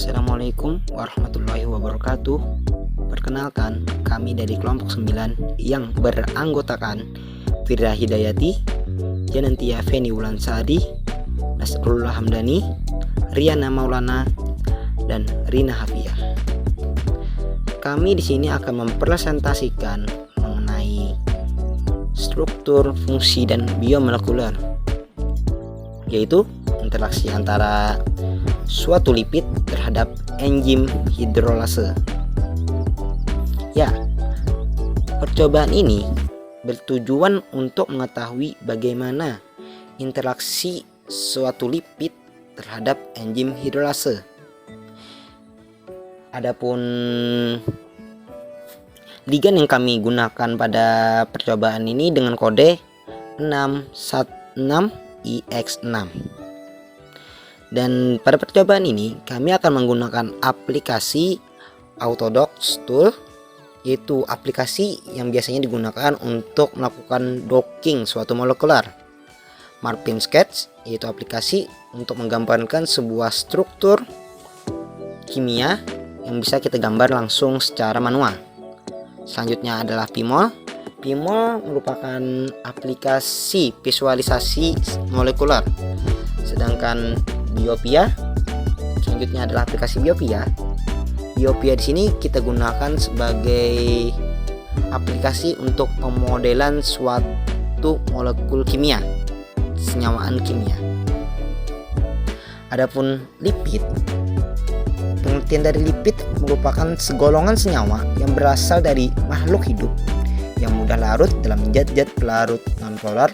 Assalamualaikum warahmatullahi wabarakatuh. Perkenalkan, kami dari kelompok 9 yang beranggotakan Firda Hidayati, Janantia Feni Wulansari, Nasrullah Hamdani, Riana Maulana, dan Rina Hafiyah. Kami di sini akan mempresentasikan mengenai struktur, fungsi, dan biomolekuler, yaitu interaksi antara suatu lipid terhadap enzim hidrolase. Ya, percobaan ini bertujuan untuk mengetahui bagaimana interaksi suatu lipid terhadap enzim hidrolase. Adapun ligan yang kami gunakan pada percobaan ini dengan kode 616IX6. Dan pada percobaan ini kami akan menggunakan aplikasi Autodox Tool, yaitu aplikasi yang biasanya digunakan untuk melakukan docking suatu molekular. Marvin Sketch, yaitu aplikasi untuk menggambarkan sebuah struktur kimia yang bisa kita gambar langsung secara manual. Selanjutnya adalah Pimol. Pimol merupakan aplikasi visualisasi molekular. Sedangkan Biopia, selanjutnya adalah aplikasi Biopia. Biopia di sini kita gunakan sebagai aplikasi untuk pemodelan suatu molekul kimia, senyawaan kimia. Adapun lipid, pengertian dari lipid merupakan segolongan senyawa yang berasal dari makhluk hidup yang mudah larut dalam zat-zat pelarut nonpolar,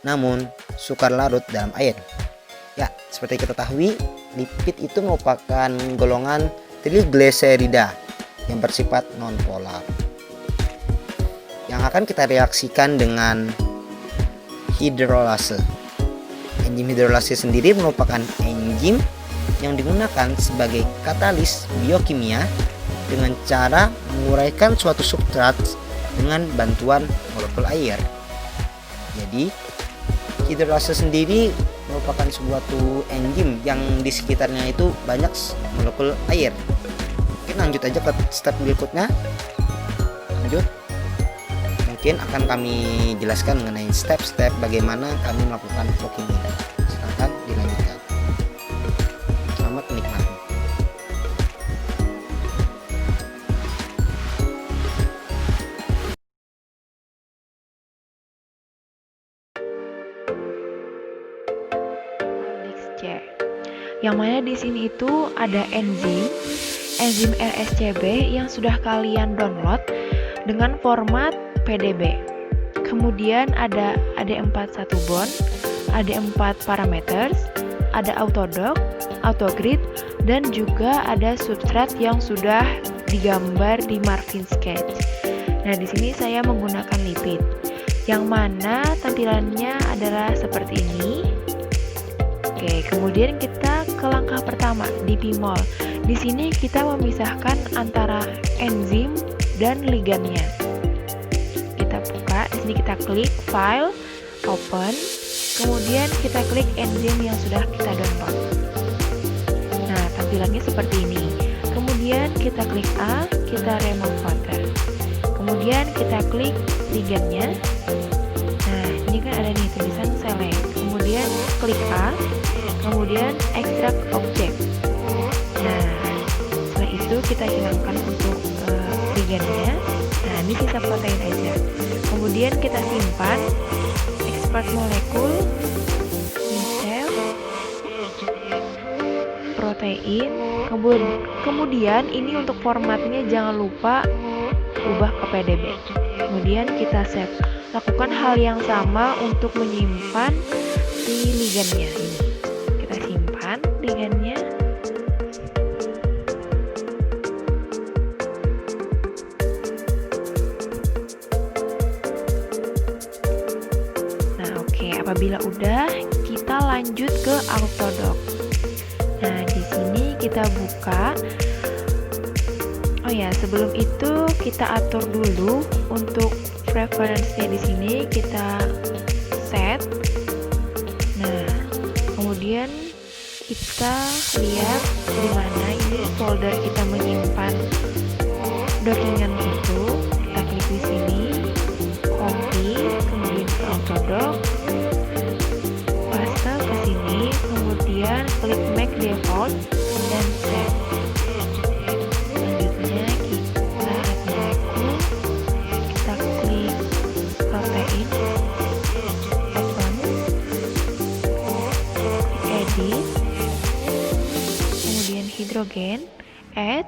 namun sukar larut dalam air. Ya, seperti kita ketahui, lipid itu merupakan golongan trigliserida yang bersifat nonpolar, yang akan kita reaksikan dengan hidrolase. Enzim hidrolase sendiri merupakan enzim yang digunakan sebagai katalis biokimia dengan cara menguraikan suatu substrat dengan bantuan molekul air. Jadi, hidrolase sendiri merupakan suatu enzim yang di sekitarnya itu banyak molekul air. Mungkin lanjut aja ke step berikutnya. Lanjut. Mungkin akan kami jelaskan mengenai step-step bagaimana kami melakukan docking ini. Silakan dilanjutkan. Selamat menikmati. Yang mana di sini itu ada enzim RSCB yang sudah kalian download dengan format PDB. Kemudian ada AD41 bond, AD4 parameters, ada autodoc, autogrid, dan juga ada substrat yang sudah digambar di Marvin Sketch. Nah, di sini saya menggunakan lipid, yang mana tampilannya adalah seperti ini. Oke, kemudian kita ke langkah pertama di Pimol. Di sini kita memisahkan antara enzim dan ligannya. Kita buka, di sini kita klik file, open, kemudian kita klik enzim yang sudah kita download. Nah, tampilannya seperti ini. Kemudian kita klik A, kita remove water. Kemudian kita klik ligannya. Nah, ini kan ada nih tulisan select. Kemudian klik A, kemudian extract object. Nah, setelah itu kita hilangkan untuk ligannya. Nah, ini sisa protein aja. Kemudian kita simpan, export molekul, misel, protein. Kemudian ini untuk formatnya jangan lupa ubah ke PDB. Kemudian kita save. Lakukan hal yang sama untuk menyimpan si ligannya ini. Kita simpan ligannya. Nah, oke, apabila udah, kita lanjut ke autodoc. Nah, di sini kita buka. Oh ya, sebelum itu kita atur dulu untuk preference-nya. Di sini kita set. Nah, kemudian kita lihat di mana ini folder kita menyimpan dockingan itu. Kita klik di sini, copy, kemudian ke Autodoc, paste ke sini, kemudian klik make default dan save. Selanjutnya kita add molecule, kita klik protein, open, edit, kemudian hidrogen, add,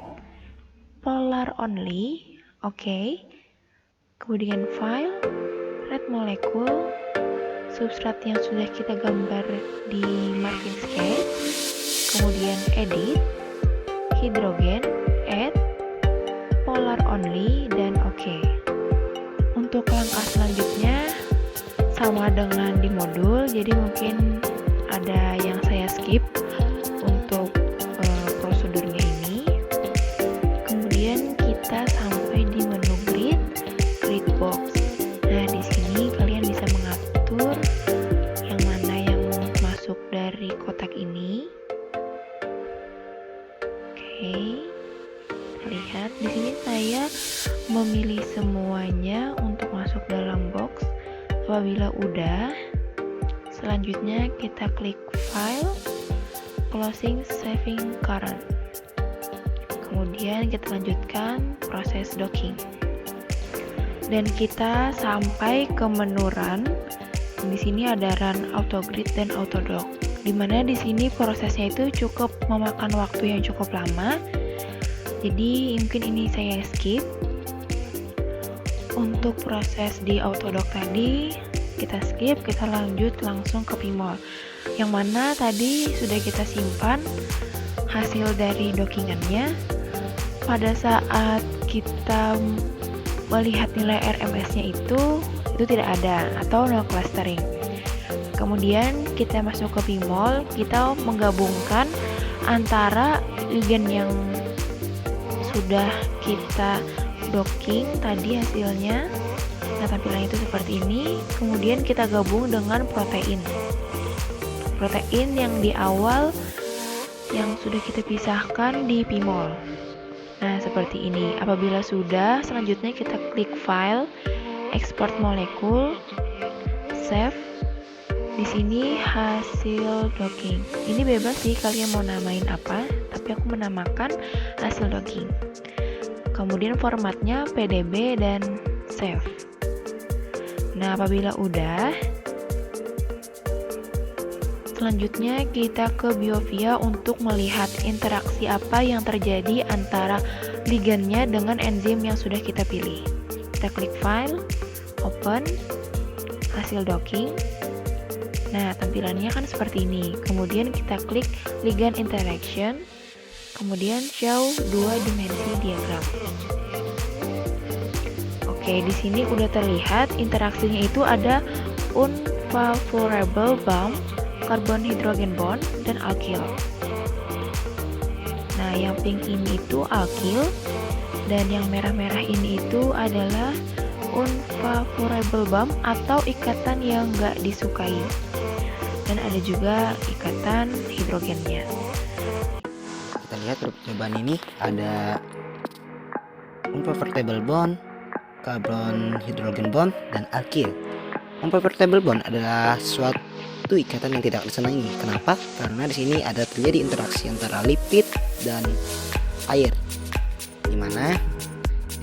polar only, oke. Kemudian file, red molecule, substrat yang sudah kita gambar di marking sketch, kemudian edit, hidrogen, add, polar only, dan oke. Untuk langkah selanjutnya sama dengan di modul, jadi mungkin ada yang saya skip untuk prosedurnya ini. Kemudian kita sampai di menu grid box. Nah, di sini kalian bisa mengatur yang mana yang masuk dari kotak ini. Oke. Lihat di sini saya memilih semuanya untuk masuk dalam box. Apabila udah, selanjutnya kita klik file, closing, saving current. Kemudian kita lanjutkan proses docking. Dan kita sampai ke menu run. Di sini ada run autogrid dan autodock. Dimana di sini prosesnya itu cukup memakan waktu yang cukup lama. Jadi mungkin ini saya skip. Untuk proses di autodock tadi kita skip, kita lanjut langsung ke Pimol. Yang mana tadi sudah kita simpan hasil dari dockingannya. Pada saat kita melihat nilai RMS-nya itu tidak ada atau no clustering. Kemudian kita masuk ke Pimol, kita menggabungkan antara ligand yang sudah kita docking tadi hasilnya. Nah, tampilannya itu seperti ini. Kemudian kita gabung dengan protein yang di awal yang sudah kita pisahkan di Pimol. Nah, seperti ini. Apabila sudah, selanjutnya kita klik file, export molecule, save. Di sini hasil docking. Ini bebas sih kalian mau namain apa, tapi aku menamakan hasil docking. Kemudian formatnya PDB dan save. Nah, apabila udah, selanjutnya kita ke Biovia untuk melihat interaksi apa yang terjadi antara ligandnya dengan enzim yang sudah kita pilih. Kita klik file, open, hasil docking. Nah, tampilannya kan seperti ini. Kemudian kita klik ligand interaction, kemudian show 2 dimensi diagram. Oke, di sini udah terlihat interaksinya itu ada unfavorable bond, karbon hidrogen bond, dan alkyl. Nah, yang pink ini itu alkyl, dan yang merah-merah ini itu adalah unfavorable bond atau ikatan yang nggak disukai. Dan ada juga ikatan hidrogennya. Kita lihat percobaan ini ada unfavorable bond, karbon hidrogen bond, dan alkyl. Unfavorable bond adalah suatu ikatan yang tidak disenangi. Kenapa? Karena di sini ada terjadi interaksi antara lipid dan air, dimana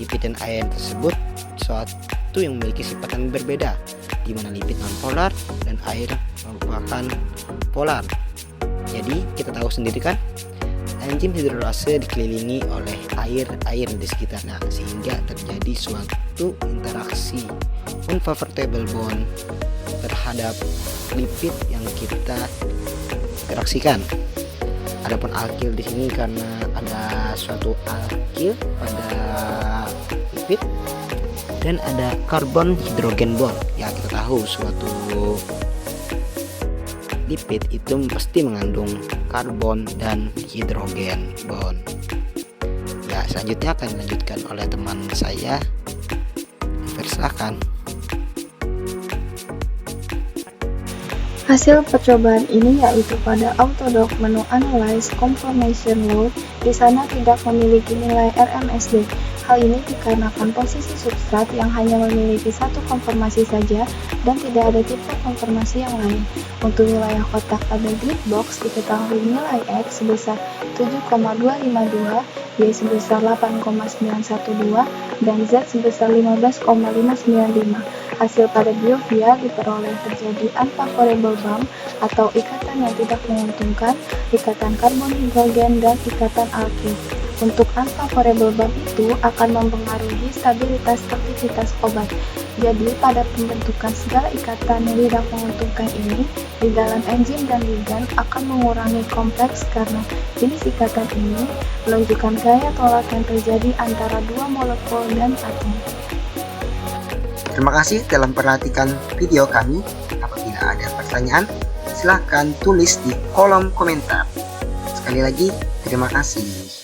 lipid dan air tersebut suatu yang memiliki sifat yang berbeda, dimana lipid non-polar dan air merupakan polar. Jadi kita tahu sendiri kan, enzim hidrolase dikelilingi oleh air di sekitarnya, sehingga terjadi suatu interaksi unfavorable bond terhadap lipid yang kita interaksikan. Adapun alkyl di sini karena ada suatu alkyl pada lipid dan ada karbon hidrogen bond. Ya, kita tahu suatu lipid itu pasti mengandung karbon dan hidrogen bond. Ya, selanjutnya akan dilanjutkan oleh teman saya. Silakan. Hasil percobaan ini yaitu pada Autodoc menu Analyze Conformation Load, di sana tidak memiliki nilai RMSD. Hal ini dikarenakan posisi substrat yang hanya memiliki satu konformasi saja dan tidak ada tipe konformasi yang lain. Untuk wilayah kotak pada grid box diketahui nilai X sebesar 7,252, Y sebesar 8,912, dan Z sebesar 15,595. Hasil pada biofia diperoleh terjadi unfavorable bump atau ikatan yang tidak menguntungkan, ikatan karbon hidrogen, dan ikatan alkil. Untuk unfavorable bump itu akan mempengaruhi stabilitas aktivitas obat. Jadi pada pembentukan segala ikatan yang tidak menguntungkan ini, di dalam enzim dan ligand akan mengurangi kompleks karena jenis ikatan ini menunjukkan gaya tolak yang terjadi antara dua molekul dan atom. Terima kasih telah memperhatikan video kami. Apabila ada pertanyaan, silahkan tulis di kolom komentar. Sekali lagi, terima kasih.